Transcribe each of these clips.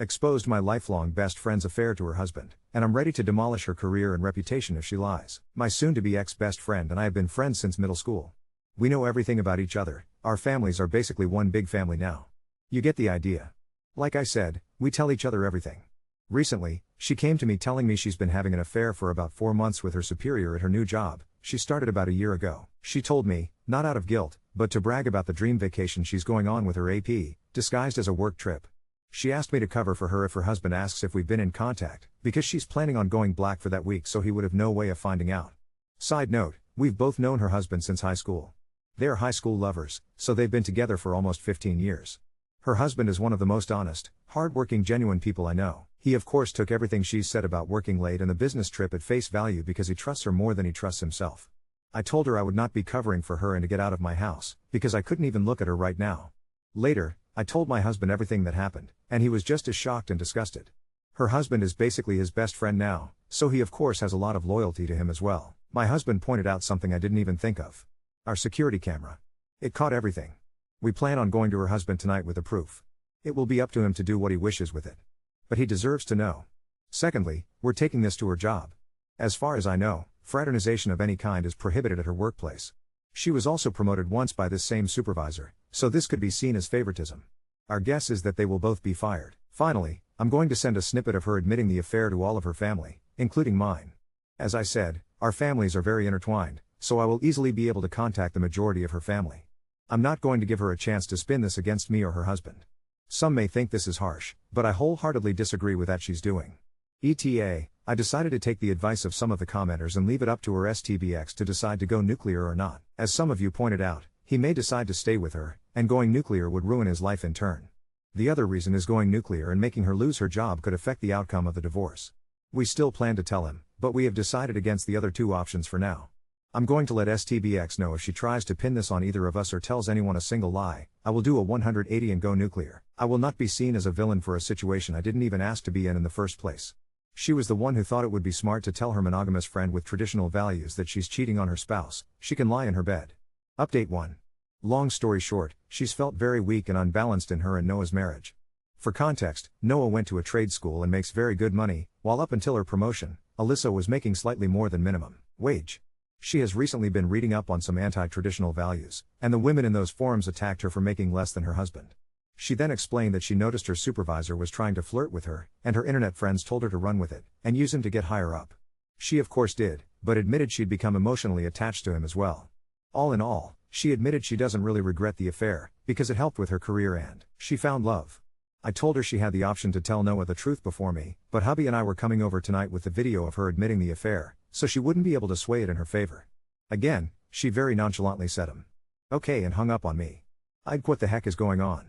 Exposed my lifelong best friend's affair to her husband, and I'm ready to demolish her career and reputation if she lies. My soon-to-be ex-best friend and I have been friends since middle school. We know everything about each other, our families are basically one big family now. You get the idea. Like I said, we tell each other everything. Recently, she came to me telling me she's been having an affair for about 4 months with her superior at her new job. She started about a year ago. She told me, not out of guilt, but to brag about the dream vacation she's going on with her AP, disguised as a work trip. She asked me to cover for her if her husband asks if we've been in contact, because she's planning on going black for that week so he would have no way of finding out. Side note, we've both known her husband since high school. They're high school lovers, so they've been together for almost 15 years. Her husband is one of the most honest, hard-working, genuine people I know. He of course took everything she's said about working late and the business trip at face value because he trusts her more than he trusts himself. I told her I would not be covering for her and to get out of my house, because I couldn't even look at her right now. Later, I told my husband everything that happened, and he was just as shocked and disgusted. Her husband is basically his best friend now, so he of course has a lot of loyalty to him as well. My husband pointed out something I didn't even think of. Our security camera. It caught everything. We plan on going to her husband tonight with the proof. It will be up to him to do what he wishes with it. But he deserves to know. Secondly, we're taking this to her job. As far as I know, fraternization of any kind is prohibited at her workplace. She was also promoted once by this same supervisor, so this could be seen as favoritism. Our guess is that they will both be fired. Finally, I'm going to send a snippet of her admitting the affair to all of her family, including mine. As I said, our families are very intertwined, so I will easily be able to contact the majority of her family. I'm not going to give her a chance to spin this against me or her husband. Some may think this is harsh, but I wholeheartedly disagree with that she's doing. ETA, I decided to take the advice of some of the commenters and leave it up to her STBX to decide to go nuclear or not. As some of you pointed out, he may decide to stay with her, and going nuclear would ruin his life in turn. The other reason is going nuclear and making her lose her job could affect the outcome of the divorce. We still plan to tell him, but we have decided against the other two options for now. I'm going to let STBX know if she tries to pin this on either of us or tells anyone a single lie. I will do a 180 and go nuclear. I will not be seen as a villain for a situation I didn't even ask to be in the first place. She was the one who thought it would be smart to tell her monogamous friend with traditional values that she's cheating on her spouse. She can lie in her bed. Update 1. Long story short, she's felt very weak and unbalanced in her and Noah's marriage. For context, Noah went to a trade school and makes very good money, while up until her promotion, Alyssa was making slightly more than minimum wage. She has recently been reading up on some anti-traditional values, and the women in those forums attacked her for making less than her husband. She then explained that she noticed her supervisor was trying to flirt with her, and her internet friends told her to run with it, and use him to get higher up. She of course did, but admitted she'd become emotionally attached to him as well. All in all, she admitted she doesn't really regret the affair, because it helped with her career and she found love. I told her she had the option to tell Noah the truth before me, but hubby and I were coming over tonight with the video of her admitting the affair, so she wouldn't be able to sway it in her favor. Again, she very nonchalantly said okay and hung up on me. What the heck is going on?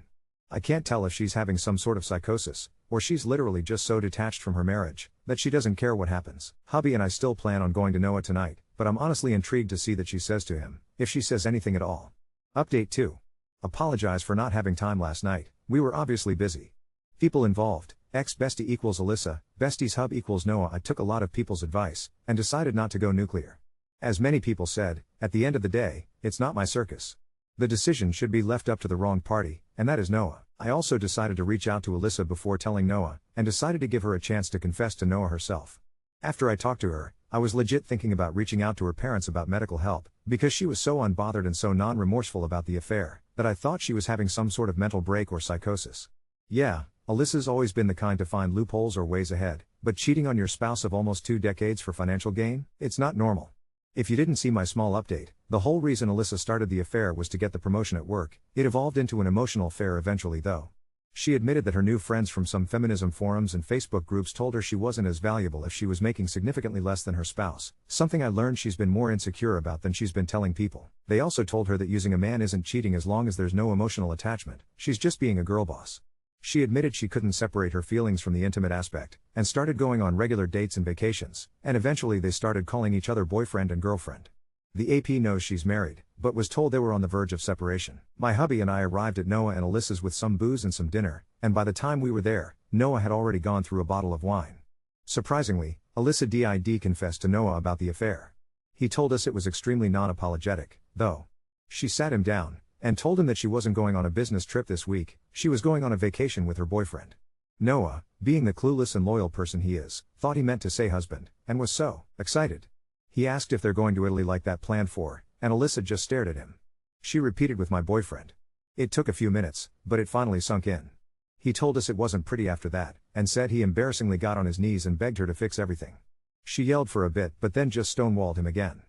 I can't tell if she's having some sort of psychosis, or she's literally just so detached from her marriage, that she doesn't care what happens. Hubby and I still plan on going to Noah tonight, but I'm honestly intrigued to see that she says to him, if she says anything at all. Update 2. Apologize for not having time last night, we were obviously busy. People involved, ex-bestie equals Alyssa, bestie's hub equals Noah. I took a lot of people's advice, and decided not to go nuclear. As many people said, at the end of the day, it's not my circus. The decision should be left up to the wrong party, and that is Noah. I also decided to reach out to Alyssa before telling Noah, and decided to give her a chance to confess to Noah herself. After I talked to her, I was legit thinking about reaching out to her parents about medical help, because she was so unbothered and so non-remorseful about the affair, that I thought she was having some sort of mental break or psychosis. Yeah, Alyssa's always been the kind to find loopholes or ways ahead, but cheating on your spouse of almost 2 decades for financial gain? It's not normal. If you didn't see my small update, the whole reason Alyssa started the affair was to get the promotion at work. It evolved into an emotional affair eventually though. She admitted that her new friends from some feminism forums and Facebook groups told her she wasn't as valuable if she was making significantly less than her spouse, something I learned she's been more insecure about than she's been telling people. They also told her that using a man isn't cheating as long as there's no emotional attachment, she's just being a girl boss. She admitted she couldn't separate her feelings from the intimate aspect, and started going on regular dates and vacations, and eventually they started calling each other boyfriend and girlfriend. The AP knows she's married, but was told they were on the verge of separation. My hubby and I arrived at Noah and Alyssa's with some booze and some dinner, and by the time we were there, Noah had already gone through a bottle of wine. Surprisingly, Alyssa did confess to Noah about the affair. He told us it was extremely non-apologetic, though. She sat him down, and told him that she wasn't going on a business trip this week, she was going on a vacation with her boyfriend. Noah, being the clueless and loyal person he is, thought he meant to say husband, and was so excited. He asked if they're going to Italy like that planned for, and Alyssa just stared at him. She repeated with my boyfriend. It took a few minutes, but it finally sunk in. He told us it wasn't pretty after that, and said he embarrassingly got on his knees and begged her to fix everything. She yelled for a bit but then just stonewalled him again.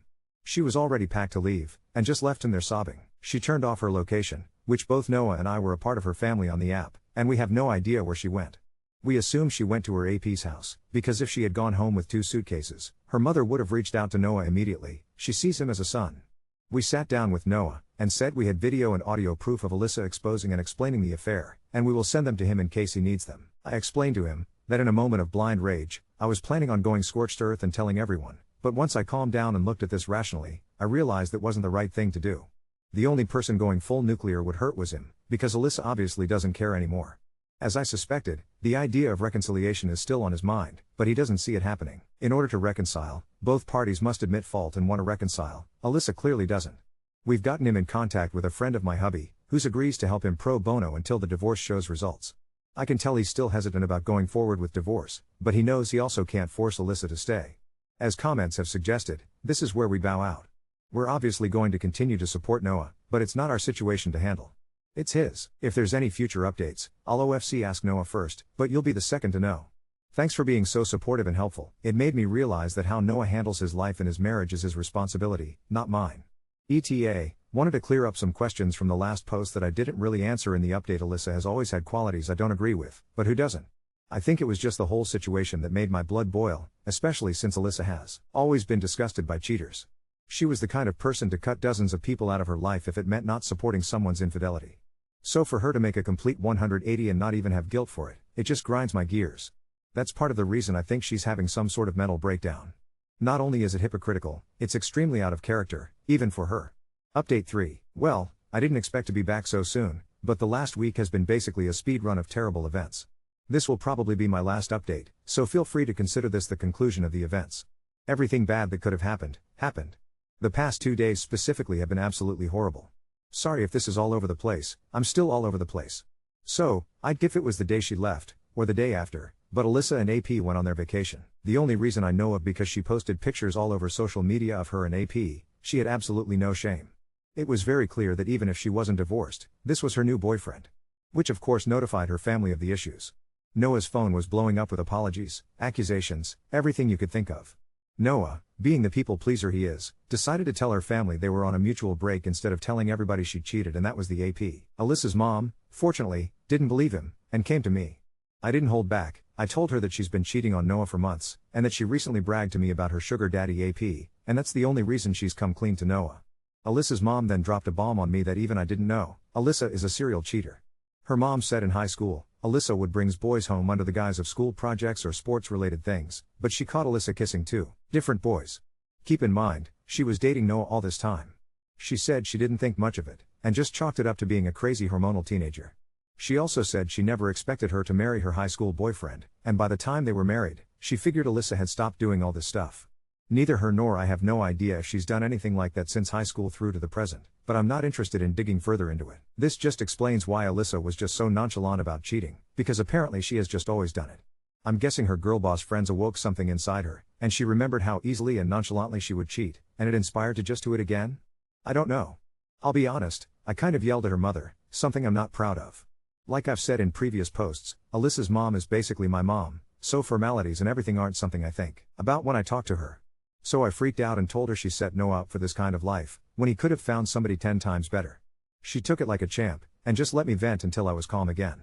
She was already packed to leave, and just left him there sobbing. She turned off her location, which both Noah and I were a part of her family on the app, and we have no idea where she went. We assume she went to her AP's house, because if she had gone home with 2 suitcases, her mother would have reached out to Noah immediately. She sees him as a son. We sat down with Noah, and said we had video and audio proof of Alyssa exposing and explaining the affair, and we will send them to him in case he needs them. I explained to him that in a moment of blind rage, I was planning on going scorched earth and telling everyone, but once I calmed down and looked at this rationally, I realized that wasn't the right thing to do. The only person going full nuclear would hurt was him, because Alyssa obviously doesn't care anymore. As I suspected, the idea of reconciliation is still on his mind, but he doesn't see it happening. In order to reconcile, both parties must admit fault and want to reconcile. Alyssa clearly doesn't. We've gotten him in contact with a friend of my hubby, who agrees to help him pro bono until the divorce shows results. I can tell he's still hesitant about going forward with divorce, but he knows he also can't force Alyssa to stay. As comments have suggested, this is where we bow out. We're obviously going to continue to support Noah, but it's not our situation to handle. It's his. If there's any future updates, I'll OFC ask Noah first, but you'll be the second to know. Thanks for being so supportive and helpful. It made me realize that how Noah handles his life and his marriage is his responsibility, not mine. ETA, wanted to clear up some questions from the last post that I didn't really answer in the update. Alyssa has always had qualities I don't agree with, but who doesn't? I think it was just the whole situation that made my blood boil, especially since Alyssa has always been disgusted by cheaters. She was the kind of person to cut dozens of people out of her life if it meant not supporting someone's infidelity. So for her to make a complete 180 and not even have guilt for it, it just grinds my gears. That's part of the reason I think she's having some sort of mental breakdown. Not only is it hypocritical, it's extremely out of character, even for her. Update 3. Well, I didn't expect to be back so soon, but the last week has been basically a speed run of terrible events. This will probably be my last update, so feel free to consider this the conclusion of the events. Everything bad that could have happened, happened. The past 2 days specifically have been absolutely horrible. Sorry if this is all over the place, I'm still all over the place. So, I'd give it was the day she left, or the day after, but Alyssa and AP went on their vacation. The only reason I know of because she posted pictures all over social media of her and AP, she had absolutely no shame. It was very clear that even if she wasn't divorced, this was her new boyfriend. Which of course notified her family of the issues. Noah's phone was blowing up with apologies, accusations, everything you could think of. Noah, being the people pleaser he is, decided to tell her family they were on a mutual break instead of telling everybody she cheated, and that was the AP. Alyssa's mom, fortunately, didn't believe him, and came to me. I didn't hold back. I told her that she's been cheating on Noah for months, and that she recently bragged to me about her sugar daddy AP, and that's the only reason she's come clean to Noah. Alyssa's mom then dropped a bomb on me that even I didn't know. Alyssa is a serial cheater. Her mom said in high school, Alyssa would bring boys home under the guise of school projects or sports-related things, but she caught Alyssa kissing 2 different boys. Keep in mind, she was dating Noah all this time. She said she didn't think much of it, and just chalked it up to being a crazy hormonal teenager. She also said she never expected her to marry her high school boyfriend, and by the time they were married, she figured Alyssa had stopped doing all this stuff. Neither her nor I have no idea if she's done anything like that since high school through to the present, but I'm not interested in digging further into it. This just explains why Alyssa was just so nonchalant about cheating, because apparently she has just always done it. I'm guessing her girlboss friends awoke something inside her, and she remembered how easily and nonchalantly she would cheat, and it inspired to just do it again? I don't know. I'll be honest, I kind of yelled at her mother, something I'm not proud of. Like I've said in previous posts, Alyssa's mom is basically my mom, so formalities and everything aren't something I think about when I talk to her. So I freaked out and told her she set Noah up for this kind of life, when he could have found somebody 10 times better. She took it like a champ, and just let me vent until I was calm again.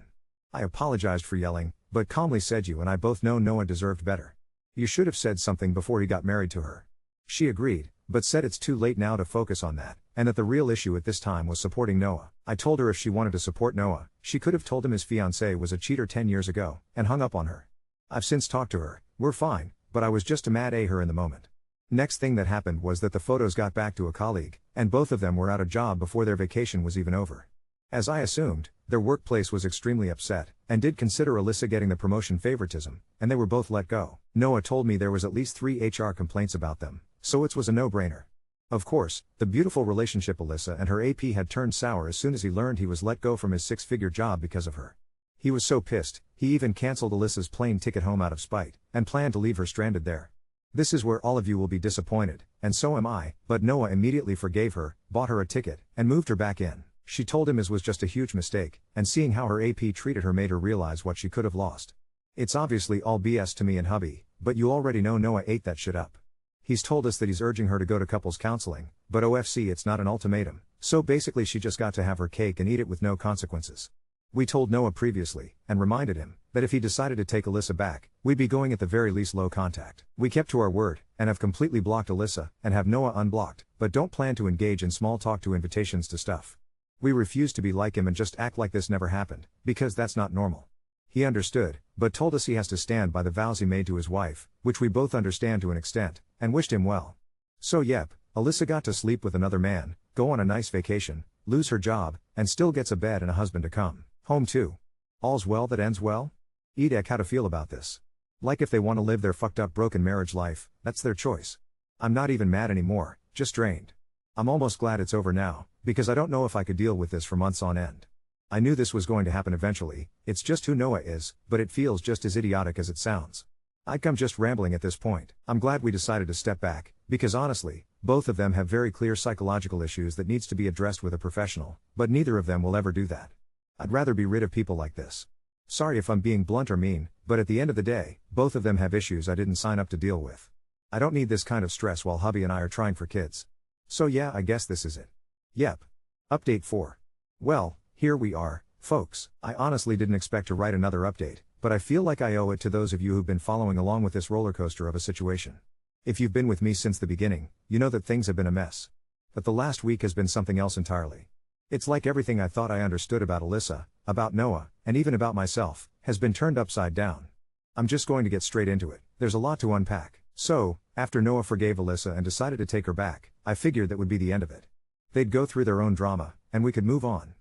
I apologized for yelling, but calmly said you and I both know Noah deserved better. You should have said something before he got married to her. She agreed, but said it's too late now to focus on that, and that the real issue at this time was supporting Noah. I told her if she wanted to support Noah, she could have told him his fiancée was a cheater 10 years ago, and hung up on her. I've since talked to her, we're fine, but I was just mad at her in the moment. Next thing that happened was that the photos got back to a colleague, and both of them were out of job before their vacation was even over. As I assumed, their workplace was extremely upset, and did consider Alyssa getting the promotion favoritism, and they were both let go. Noah told me there was at least 3 HR complaints about them, so it was a no-brainer. Of course, the beautiful relationship Alyssa and her AP had turned sour as soon as he learned he was let go from his 6-figure job because of her. He was so pissed, he even cancelled Alyssa's plane ticket home out of spite, and planned to leave her stranded there. This is where all of you will be disappointed, and so am I, but Noah immediately forgave her, bought her a ticket, and moved her back in. She told him it was just a huge mistake, and seeing how her AP treated her made her realize what she could have lost. It's obviously all BS to me and hubby, but you already know Noah ate that shit up. He's told us that he's urging her to go to couples counseling, but OFC it's not an ultimatum, so basically she just got to have her cake and eat it with no consequences. We told Noah previously, and reminded him, that if he decided to take Alyssa back, we'd be going at the very least low contact. We kept to our word, and have completely blocked Alyssa, and have Noah unblocked, but don't plan to engage in small talk to invitations to stuff. We refuse to be like him and just act like this never happened, because that's not normal. He understood, but told us he has to stand by the vows he made to his wife, which we both understand to an extent, and wished him well. So yep, Alyssa got to sleep with another man, go on a nice vacation, lose her job, and still gets a bed and a husband to come home too. All's well that ends well? Edek how to feel about this. Like if they want to live their fucked up broken marriage life, that's their choice. I'm not even mad anymore, just drained. I'm almost glad it's over now, because I don't know if I could deal with this for months on end. I knew this was going to happen eventually, it's just who Noah is, but it feels just as idiotic as it sounds. I'm just rambling at this point. I'm glad we decided to step back, because honestly, both of them have very clear psychological issues that needs to be addressed with a professional, but neither of them will ever do that. I'd rather be rid of people like this. Sorry if I'm being blunt or mean, but at the end of the day, both of them have issues I didn't sign up to deal with. I don't need this kind of stress while hubby and I are trying for kids. So yeah, I guess this is it. Yep. Update 4. Well, here we are, folks. I honestly didn't expect to write another update, but I feel like I owe it to those of you who've been following along with this roller coaster of a situation. If you've been with me since the beginning, you know that things have been a mess. But the last week has been something else entirely. It's like everything I thought I understood about Alyssa, about Noah, and even about myself, has been turned upside down. I'm just going to get straight into it. There's a lot to unpack. So, after Noah forgave Alyssa and decided to take her back, I figured that would be the end of it. They'd go through their own drama, and we could move on.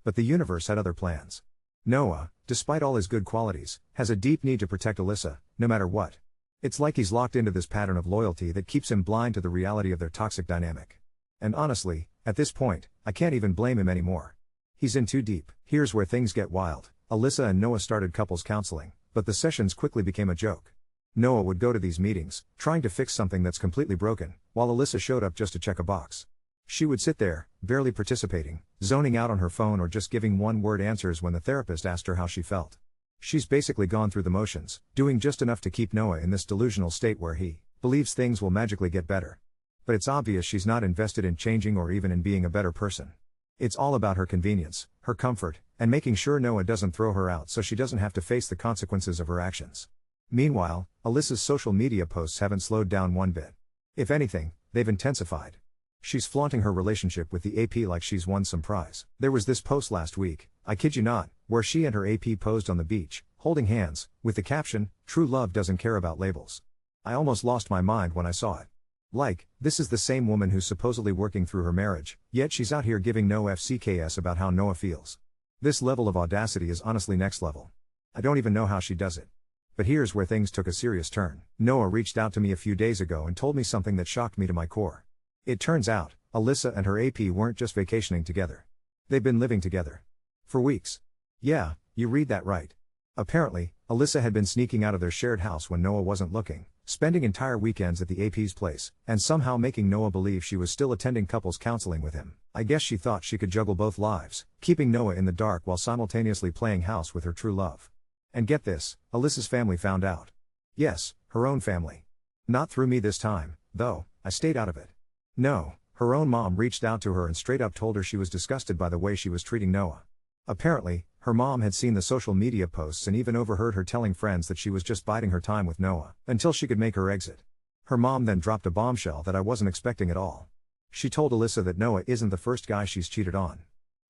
But the universe had other plans. Noah, despite all his good qualities, has a deep need to protect Alyssa, no matter what. It's like he's locked into this pattern of loyalty that keeps him blind to the reality of their toxic dynamic. And honestly, at this point, I can't even blame him anymore. He's in too deep. Here's where things get wild. Alyssa and Noah started couples counseling, but the sessions quickly became a joke. Noah would go to these meetings, trying to fix something that's completely broken, while Alyssa showed up just to check a box. She would sit there, barely participating, zoning out on her phone or just giving one-word answers when the therapist asked her how she felt. She's basically gone through the motions, doing just enough to keep Noah in this delusional state where he believes things will magically get better. But it's obvious she's not invested in changing or even in being a better person. It's all about her convenience, her comfort, and making sure Noah doesn't throw her out so she doesn't have to face the consequences of her actions. Meanwhile, Alyssa's social media posts haven't slowed down one bit. If anything, they've intensified. She's flaunting her relationship with the AP like she's won some prize. There was this post last week, I kid you not, where she and her AP posed on the beach, holding hands, with the caption, "True love doesn't care about labels." I almost lost my mind when I saw it. Like, this is the same woman who's supposedly working through her marriage, yet she's out here giving no FCKS about how Noah feels. This level of audacity is honestly next level. I don't even know how she does it. But here's where things took a serious turn. Noah reached out to me a few days ago and told me something that shocked me to my core. It turns out, Alyssa and her AP weren't just vacationing together. They've been living together. For weeks. Yeah, you read that right. Apparently, Alyssa had been sneaking out of their shared house when Noah wasn't looking, spending entire weekends at the AP's place, and somehow making Noah believe she was still attending couples counseling with him. I guess she thought she could juggle both lives, keeping Noah in the dark while simultaneously playing house with her true love. And get this, Alyssa's family found out. Yes, her own family. Not through me this time, though, I stayed out of it. No, her own mom reached out to her and straight up told her she was disgusted by the way she was treating Noah. Apparently, her mom had seen the social media posts and even overheard her telling friends that she was just biding her time with Noah, until she could make her exit. Her mom then dropped a bombshell that I wasn't expecting at all. She told Alyssa that Noah isn't the first guy she's cheated on.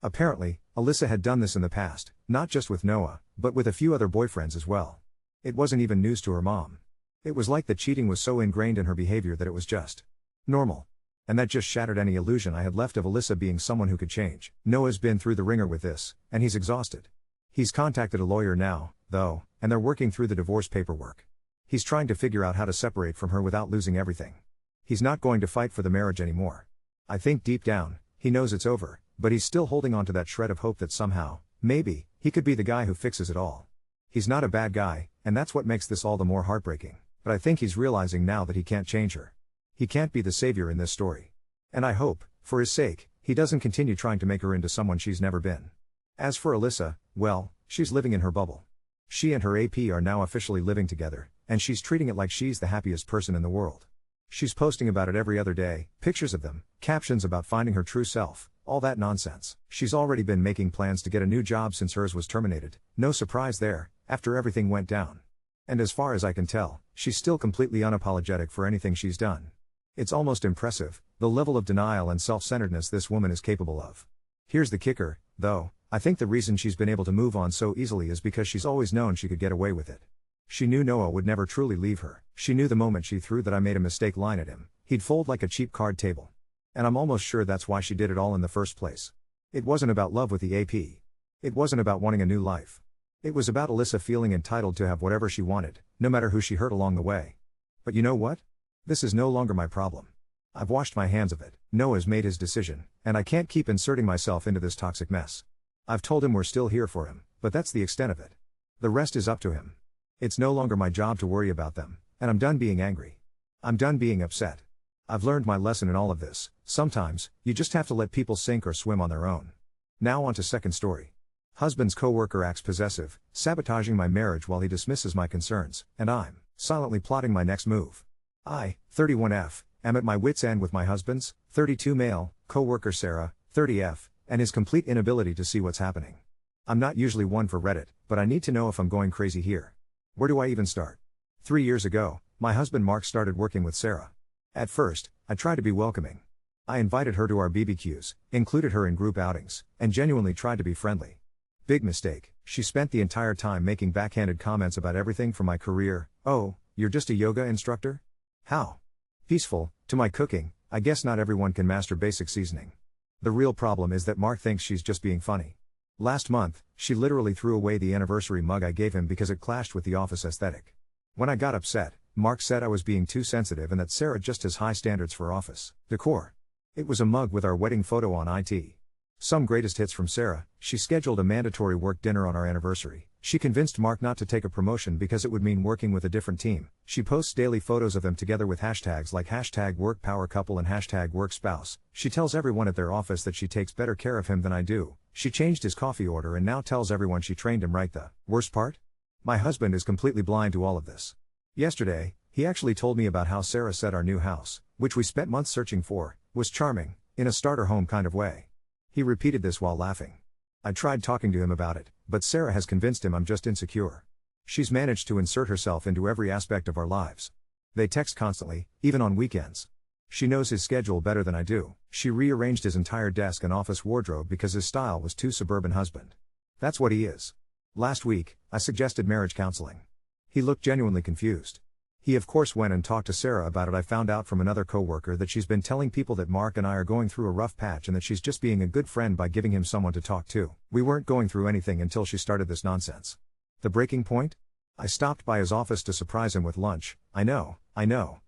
Apparently, Alyssa had done this in the past, not just with Noah, but with a few other boyfriends as well. It wasn't even news to her mom. It was like the cheating was so ingrained in her behavior that it was just normal. And that just shattered any illusion I had left of Alyssa being someone who could change. Noah's been through the ringer with this, and he's exhausted. He's contacted a lawyer now, though, and they're working through the divorce paperwork. He's trying to figure out how to separate from her without losing everything. He's not going to fight for the marriage anymore. I think deep down, he knows it's over, but he's still holding on to that shred of hope that somehow, Maybe, he could be the guy who fixes it all. He's not a bad guy, and that's what makes this all the more heartbreaking. But I think he's realizing now that he can't change her. He can't be the savior in this story. And I hope, for his sake, he doesn't continue trying to make her into someone she's never been. As for Alyssa, well, she's living in her bubble. She and her AP are now officially living together, and she's treating it like she's the happiest person in the world. She's posting about it every other day, pictures of them, captions about finding her true self, all that nonsense. She's already been making plans to get a new job since hers was terminated, no surprise there, after everything went down. And as far as I can tell, she's still completely unapologetic for anything she's done. It's almost impressive, the level of denial and self-centeredness this woman is capable of. Here's the kicker, though, I think the reason she's been able to move on so easily is because she's always known she could get away with it. She knew Noah would never truly leave her. She knew the moment she threw that "I made a mistake" line at him, he'd fold like a cheap card table. And I'm almost sure that's why she did it all in the first place. It wasn't about love with the AP. It wasn't about wanting a new life. It was about Alyssa feeling entitled to have whatever she wanted, no matter who she hurt along the way. But you know what? This is no longer my problem. I've washed my hands of it. Noah's made his decision, and I can't keep inserting myself into this toxic mess. I've told him we're still here for him, but that's the extent of it. The rest is up to him. It's no longer my job to worry about them, and I'm done being angry. I'm done being upset. I've learned my lesson in all of this. Sometimes, you just have to let people sink or swim on their own. Now on to second story. Husband's coworker acts possessive, sabotaging my marriage while he dismisses my concerns, and I'm silently plotting my next move. I, 31F, am at my wit's end with my husband's, 32 male, coworker Sarah, 30F, and his complete inability to see what's happening. I'm not usually one for Reddit, but I need to know if I'm going crazy here. Where do I even start? 3 years ago, my husband Mark started working with Sarah. At first, I tried to be welcoming. I invited her to our BBQs, included her in group outings, and genuinely tried to be friendly. Big mistake, she spent the entire time making backhanded comments about everything from my career, "Oh, you're just a yoga instructor? How peaceful," to my cooking, "I guess not everyone can master basic seasoning." The real problem is that Mark thinks she's just being funny. Last month, she literally threw away the anniversary mug I gave him because it clashed with the office aesthetic. When I got upset, Mark said I was being too sensitive and that Sarah just has high standards for office decor. It was a mug with our wedding photo on it. Some greatest hits from Sarah. She scheduled a mandatory work dinner on our anniversary. She convinced Mark not to take a promotion because it would mean working with a different team. She posts daily photos of them together with hashtags like #workpowercouple and #workspouse. She tells everyone at their office that she takes better care of him than I do. She changed his coffee order and now tells everyone she trained him right. The worst part? My husband is completely blind to all of this. Yesterday, he actually told me about how Sarah said our new house, which we spent months searching for, was charming, in a starter home kind of way. He repeated this while laughing. I tried talking to him about it, but Sarah has convinced him I'm just insecure. She's managed to insert herself into every aspect of our lives. They text constantly, even on weekends. She knows his schedule better than I do. She rearranged his entire desk and office wardrobe because his style was too suburban husband. That's what he is. Last week, I suggested marriage counseling. He looked genuinely confused. He of course went and talked to Sarah about it. I found out from another coworker that she's been telling people that Mark and I are going through a rough patch and that she's just being a good friend by giving him someone to talk to. We weren't going through anything until she started this nonsense. The breaking point? I stopped by his office to surprise him with lunch. I know,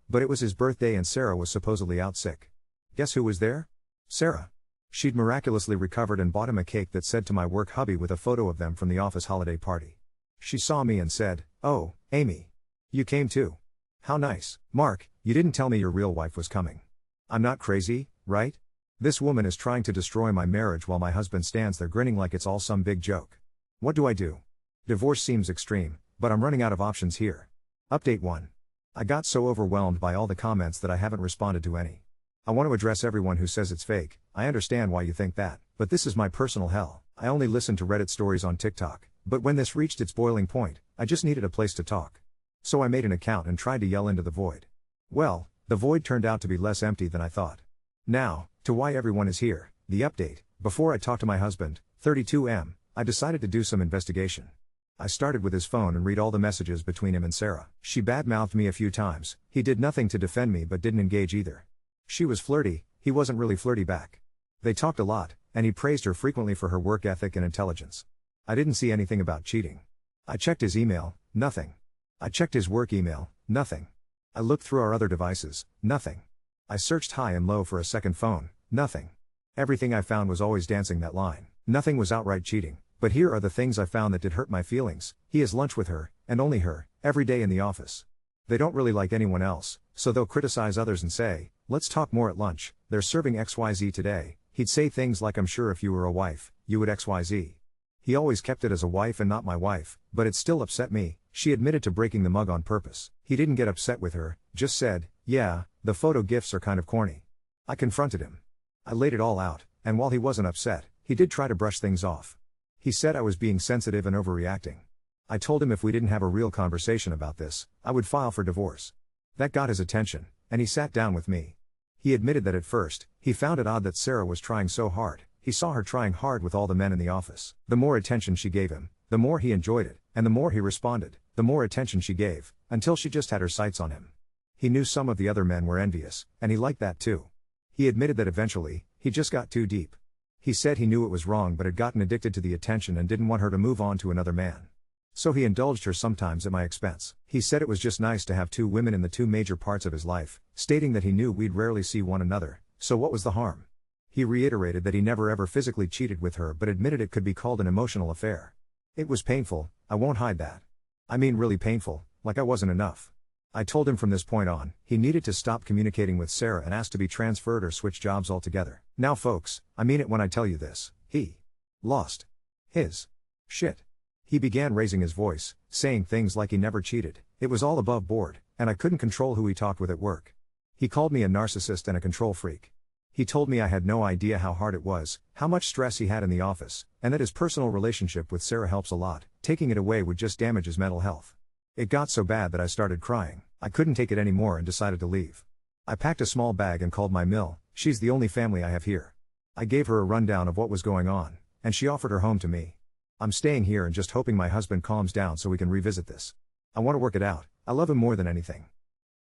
but it was his birthday and Sarah was supposedly out sick. Guess who was there? Sarah. She'd miraculously recovered and bought him a cake that said "to my work hubby" with a photo of them from the office holiday party. She saw me and said, "Oh, Amy. You came too. How nice. Mark, you didn't tell me your real wife was coming." I'm not crazy, right? This woman is trying to destroy my marriage while my husband stands there grinning like it's all some big joke. What do I do? Divorce seems extreme, but I'm running out of options here. Update 1. I got so overwhelmed by all the comments that I haven't responded to any. I want to address everyone who says it's fake. I understand why you think that, but this is my personal hell. I only listen to Reddit stories on TikTok, but when this reached its boiling point, I just needed a place to talk. So I made an account and tried to yell into the void. Well, the void turned out to be less empty than I thought. Now, to why everyone is here, the update. Before I talked to my husband, 32M, I decided to do some investigation. I started with his phone and read all the messages between him and Sarah. She badmouthed me a few times. He did nothing to defend me but didn't engage either. She was flirty, he wasn't really flirty back. They talked a lot, and he praised her frequently for her work ethic and intelligence. I didn't see anything about cheating. I checked his email, nothing. I checked his work email, nothing. I looked through our other devices, nothing. I searched high and low for a second phone, nothing. Everything I found was always dancing that line. Nothing was outright cheating, But here are the things I found that did hurt my feelings. He has lunch with her, and only her, every day in the office. They don't really like anyone else, so they'll criticize others and say, let's talk more at lunch, they're serving XYZ today. He'd say things like, I'm sure if you were a wife, you would XYZ. He always kept it as a wife and not my wife, but it still upset me. She admitted to breaking the mug on purpose. He didn't get upset with her, just said, yeah, the photo gifs are kind of corny. I confronted him. I laid it all out, and while he wasn't upset, he did try to brush things off. He said I was being sensitive and overreacting. I told him if we didn't have a real conversation about this, I would file for divorce. That got his attention, and he sat down with me. He admitted that at first, he found it odd that Sarah was trying so hard. He saw her trying hard with all the men in the office. The more attention she gave him, the more he enjoyed it, and the more he responded, the more attention she gave, until she just had her sights on him. He knew some of the other men were envious, and he liked that too. He admitted that eventually, he just got too deep. He said he knew it was wrong but had gotten addicted to the attention and didn't want her to move on to another man. So he indulged her sometimes at my expense. He said it was just nice to have two women in the two major parts of his life, stating that he knew we'd rarely see one another, so what was the harm? He reiterated that he never ever physically cheated with her but admitted it could be called an emotional affair. It was painful, I won't hide that. I mean really painful, like I wasn't enough. I told him from this point on, he needed to stop communicating with Sarah and ask to be transferred or switch jobs altogether. Now folks, I mean it when I tell you this, he lost his shit. He began raising his voice, saying things like he never cheated, it was all above board, and I couldn't control who he talked with at work. He called me a narcissist and a control freak. He told me I had no idea how hard it was, how much stress he had in the office, and that his personal relationship with Sarah helps a lot, taking it away would just damage his mental health. It got so bad that I started crying. I couldn't take it anymore and decided to leave. I packed a small bag and called my mill. She's the only family I have here. I gave her a rundown of what was going on, and she offered her home to me. I'm staying here and just hoping my husband calms down so we can revisit this. I want to work it out, I love him more than anything.